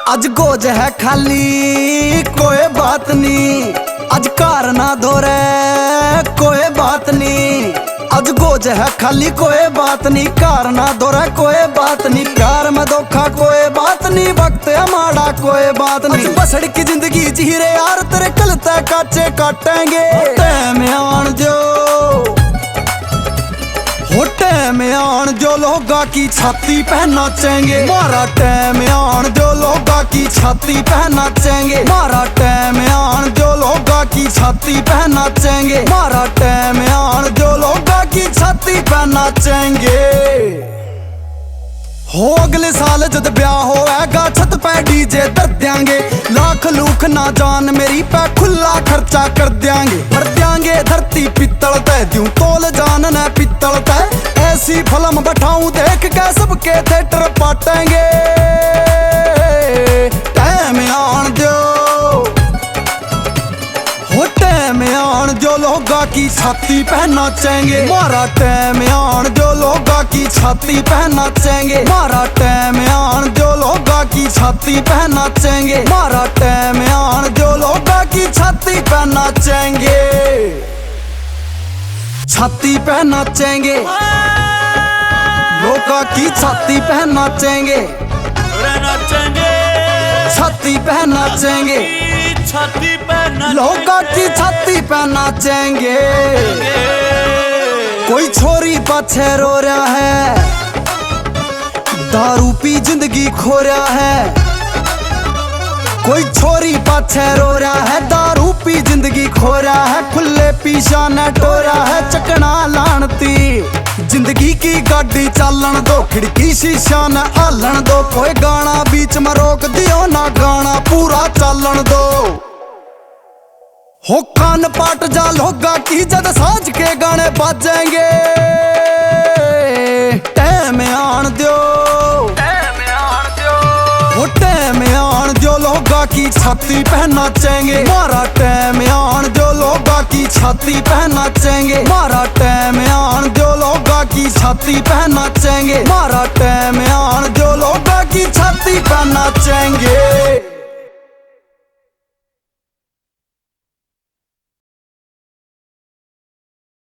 आज गोज है खाली कोई बात नहीं, आज कार ना धोरे कोई बात नहीं। आज गोज है खाली कोई बात नहीं, कार ना धोरे कोई बात नहीं। प्यार में धोखा कोई बात नहीं, वक्त हमारा कोई बात नहीं। बसड़ की जिंदगी जी रे यार, तेरे कलते काचे काटेंगे। में आन जो होटे में आन जो लोगा की छाती पे नाचेंगे। मारा टैम आन जो लोगा की छाती पे नाचेंगे। मारा टैम आन जो लोगा की छाती पे नाचेंगे। मारा टैम आन जो लोगा की छाती पे नाचेंगे। हो अगले साल जद ब्याह होएगा, छत पे डीजे धर देंगे। लाख लूख ना जान मेरी पे खुला खर्चा कर देंगे। भर देंगे धरती पित्तल तय, दूं तोल जान न पित्तल तय। ऐसी फिल्म बैठाऊं देख के सबके थिएटर पाटेंगे। टाइम आन दो टाइम आन जो लोगा की छाती पे नाचेंगे। मारा टाइम आन जो लोगा की छाती पे नाचेंगे। मारा टाइम आन जो लोगा की छाती पे नाचेंगे। मारा टाइम आन जो लोगा की छाती पे नाचेंगे। छाती पे नाचेंगे, लोगा की छाती पे नाचेंगे। छाती पे नाचेंगे, लोगा की छाती पे नाचेंगे। कोई छोरी पाछे रो रहा है, दारू पी जिंदगी खो रहा है। कोई छोरी पाछे रो रहा है, दारू पी जिंदगी खो रहा है। खुले पीछा न टोरा है, चकना लानती जिंदगी की गाड़ी चालन दो। खिड़की शीशा न आलन दो, कोई गाना बीच में रोक दियो ना, गाना पूरा चालन दो। हो कान पाट जा लोगा की जद साज के गाने बाजेंगे। टाइम आन दो हो टाइम आन जो लोगा की छाती पे नाचेंगे। मारा टाइम आन जो लोगा की छाती पे नाचेंगे। मारा टाइम आन जो लोगा की छाती पे नाचेंगे। मारा टाइम आन जो लोगा की छाती पे नाचेंगे।